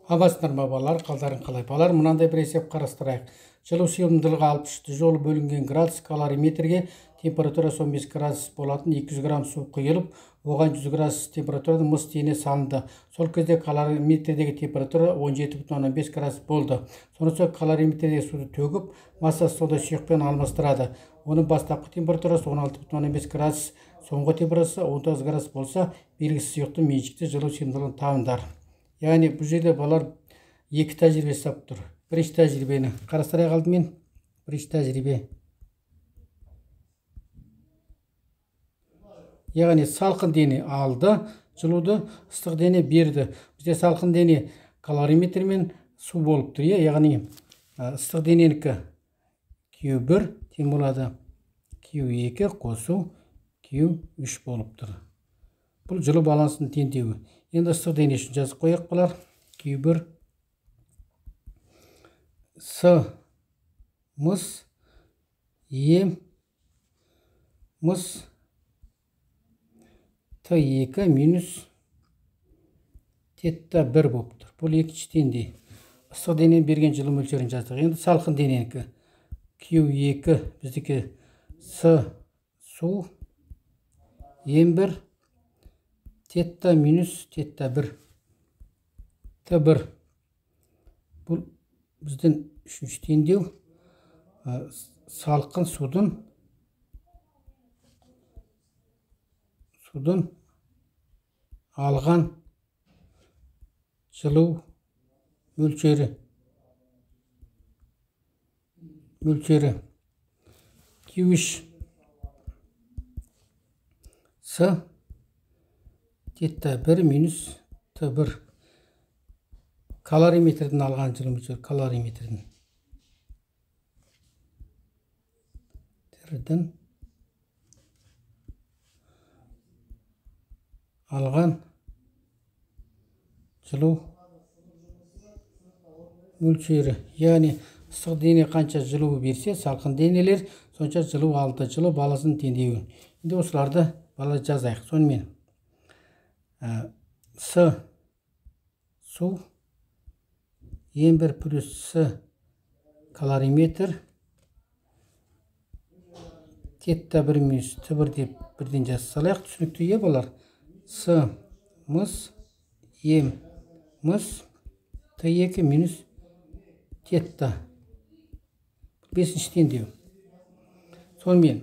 Абасындар ма балалар, қалдарың қалай? Балалар, мынандай бір есеп қарастырайық. Жылу сыйымдылығы 63 жолы бөлінген градус калориметрге температурасы 15 градус болатын 200 грамм су құйылып, оған 100 градус температурада мыс дене салынды. Сол кезде калориметрдегі температура 17,5 градус болды. Сонысы калориметрдегі суды төгіп, массасы сода сұйықпен алмастырады. Оның бастапқы температурасы 16,5 градус, соңғы температурасы 19 градус болса, белгісіз сұйықтың меншікті жылу сыйымдылығын табыңдар. Яғни бұл жерде балалар екі тәжірибе жасап тұр. Бірінші тәжірибені қарастырайық алдымен. Бірінші тәжірибе. Яғни салқын дене алды жылуды, ыстық дене берді. Бізде салқын дене калориметрмен су болып тұр. Яғни ыстық дененікі Q1 тең болады Q2 қосу Q3 болып тұр. Бұл жылу балансының теңдеуі. Енді ыстық дене үшін жазып қояқ балар. Q1 С мыс Е мыс Т2 минус тетта 1 болып тұр. Бұл екінші теңдей. Ыстық денен берген жылу мөлшерін жаздық. Енді салқын дененікі Q2 біздікі С су М1 тетта минус тетта 1 Т1. Бұл біздің үшінші теңдеу салқын судың алған жылу мөлшері Q3 С тетта 1 минус Т1. Калориметрден алған жылу мөлшері, калориметрден алған жылу мөлшері. Яғни ыстық дене қанша жылу берсе, салқын денелер сонша жылу алды. Жылу баласының теңдеуі. Енді осыларды бала жазайық. Сонымен С су М1 плюс С калориметр тетта 1 минус Т1 деп бірден жазып салайық. Түсінікті болар. С мыс М мыс Т2 минус тетта. Бесінші теңдеу. Сонымен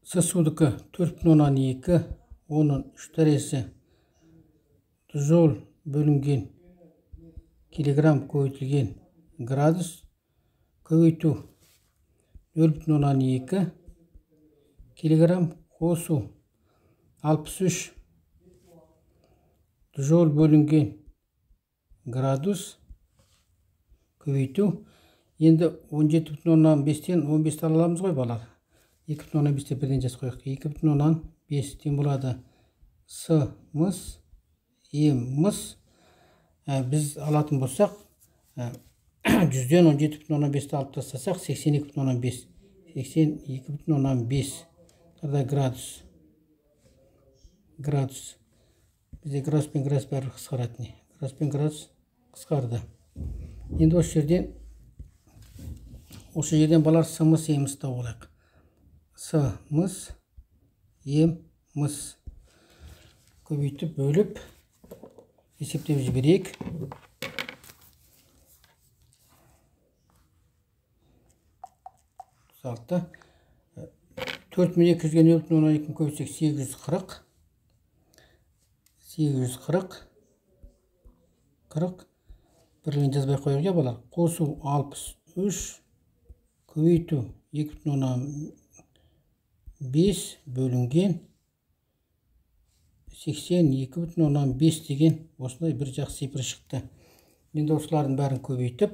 С судыкі 4,2 оның 3 дәресі жол бөлінген килограмм көбейтілген градус көбейту 0,2 килограмм қосу 63 жол бөлінген градус көбейту. Енді 17,5-тен 15 аламыз ғой балар. 2,5-те бірден жазып қояйық. 2,5 тең болады С мыс М мыс. Біз алатын болсақ 100-ден 17,5-ті алып тастасақ 82,5. 82,5 градус. Бізде градус пен градус бәрі қысқарады. Градус пен градус қысқарды. Енді осы жерден балар С мыс М мыс тауып алайық. С мыс М мыс көбейтіп бөліп есептеп жіберейік. Салты 4200-ге 0,12 көбейтсек 840 бірлігін жазбай қояйық балар. Қосу 63 көбейту 2,5 бөлінген 82,5 деген осындай бір жақсы цифр шықты. Енді осылардың бәрін көбейтіп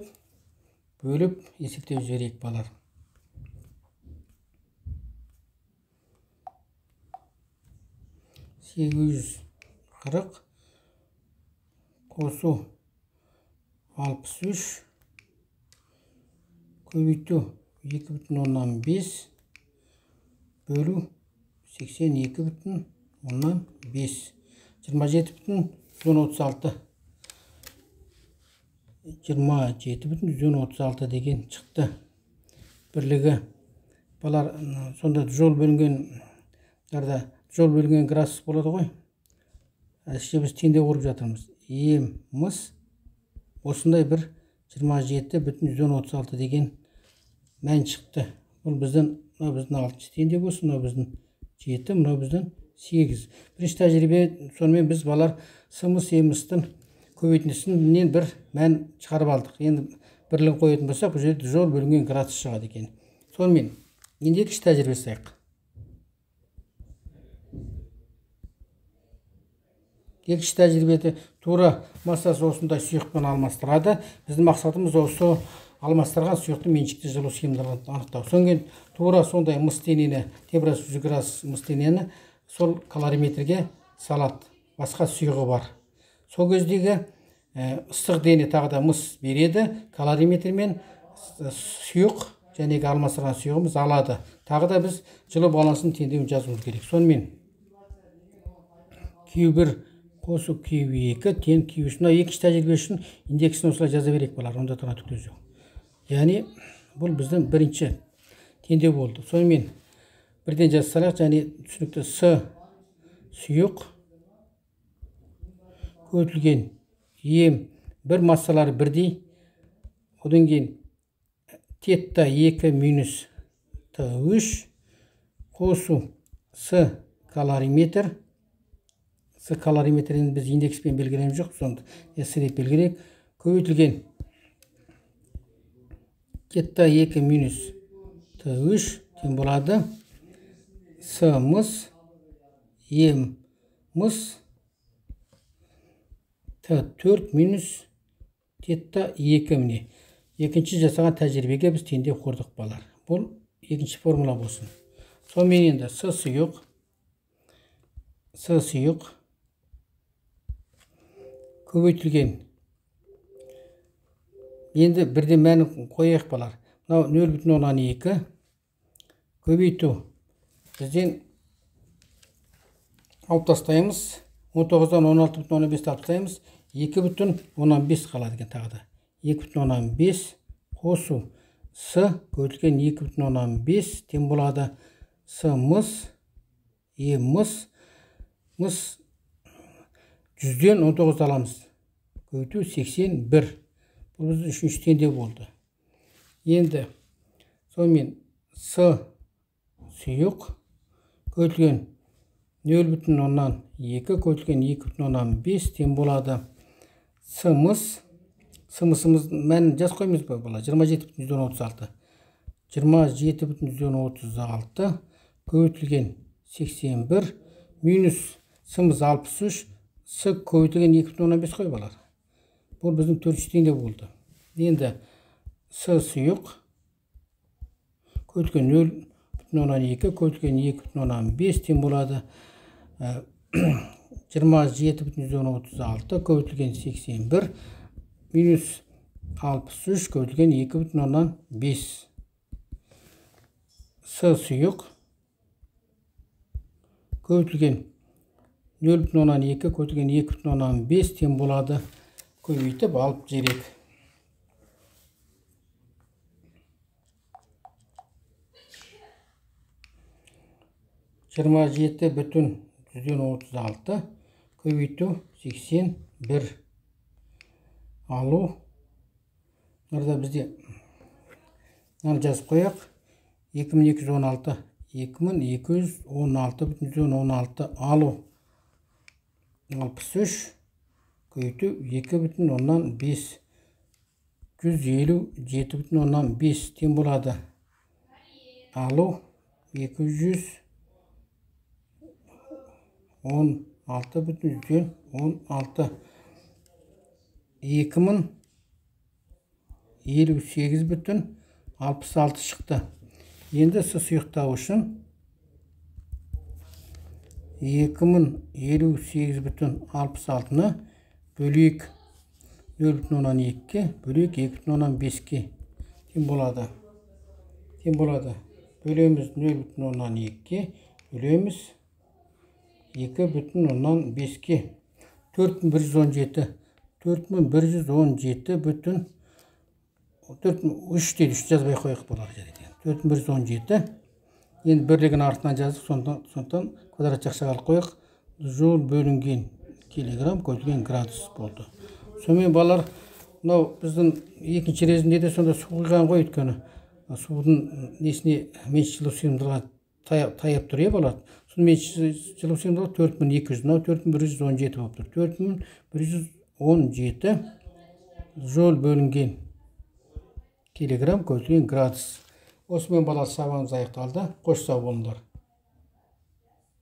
бөліп есептеп жіберейік балар. 840 қосу 63 көбейту 2,5 бөлу 82,5 27,136 27,36 деген шықты. Бірлігі балар сонда жол бөлінген градус болады ғой. Әсше біз теңдеу құрып жатырмыз. Еміз осындай бір 27,36 деген мән шықты. Бұл біздің 6 теңдеу болсын, мынау біздің 7, мынау біздің 8. Бірінші тәжірибе сонымен біз балар сымыз емістің көбейтіндісінен бір мән шығарып алдық. Енді бірлігін қоятын болсақ, бұл жерде жол бөлінген градус шығады екен. Сонымен енді екінші тәжірибе жасайық. Екінші тәжірибеде тура массасы осындай сұйықпен алмастырады. Біздің мақсатымыз осы алмастырған сұйықты меншікті жылу сыйымдылығын анықтау. Соңген тура сондай мыс денені, температурасы 100 градус мыс денені сол калориметрге салады. Басқа сұйығы бар. Сол кездегі ыстық дене тағы да мыс береді. Калориметрмен сұйық және алмастырған сұйығымыз алады. Тағы да біз жылу балансын теңдеуін жазуымыз керек. Сонымен Q1 қосу Q2 тең Q3. Мына екінші тәжірибе үшін индексін осылай жаза берейік балар. Онда тұрған түк жоқ. Яғни бұл біздің бірінші теңдеу болды. Сонымен бірден жазсақ, және түсінікті С сұйық көбейтілген ем бір массалары бірдей. Одан кейін тетта 2 минус Т3 қосу С калориметр. С калориметрін біз индекспен белгілеген жоқ, сонда С деп белгілейік. Көбейтілген тетта 2 минус Т3 тең болады С-мыз Ем-мыз Т4 минус тетта 2 міне. Екінші жасаған тәжірибеге біз теңдеу құрдық балар. Бұл екінші формула болсын. Сонымен енді С сұйық көбейтілген. Енді бірден мәнін қояйық балар. Мынау 0,2 көбейту. Бізден алып тастаймыз. 19-дан 16,15 алып тастаймыз. 2,15 қалады екен тағы да. 2,15 қосу С көбейтілген 2,15 тең болады С-мыз Е-мыз. Мыз 100-ден 19 аламыз. Көбейту 81. Бұл біздің үшінші теңдеу болды. Енді сонымен С сұйық көбейтілген 0,2 көбейтілген 2,15 тең болады С-мыз. С-мызымыз мәнін жаз қоймыз ба бала? 27,36. 27,36 көбейтілген 81 минус С-мыз 63. С көбейтілген 2,15 қой балар. Бұл біздің төртінші теңдеу болды. Енді С сұйық көбейтілген 0,2 көбейтілген 2,15 тең болады 27,36 көбейтілген 81 минус 63 көбейтілген 2,15. С сұйық көбейтілген 0,2 көбейтілген 2,15 тең болады. Көбейтіп алып жерек. Жиырма жеті бүтін 136 көбейту 81 алу. Мынада бізде мынаны жазып қояқ. 2216 2216,16 алу. 63 көбейту 2,5 157,5 тең болады. Алу 216,16 2058,66 шықты. Енді С сұйықтау үшін 2058,66-ны бөлейік 0,2-ке бөлейік 2,15-ке тең болады. Бөлеміз 0,2-ке бөлеміз 2,15-ке 4117 4117 бүтін 3 дейді, 3 жазбай қойық болар жерде. 4117. Енді бірлігін артынан жаздық, сондықтан квадрат жақшаға алып қойық. Жол бөлінген килограмм көзілген градус болды. Сонымен балар, мынау біздің екінші резінде де сонда су құйған ғой, өйткені судың несіне меншік жылу сыйымдылығы таяп тұр, балар. Соның меншік жылу сыйымдылығы 4200, мынау 4117 болып тұр. 4117 жол бөлінген килограмм көзілген градус. Осымен балар сабағымыз аяқталды. Қош сау болыңдар.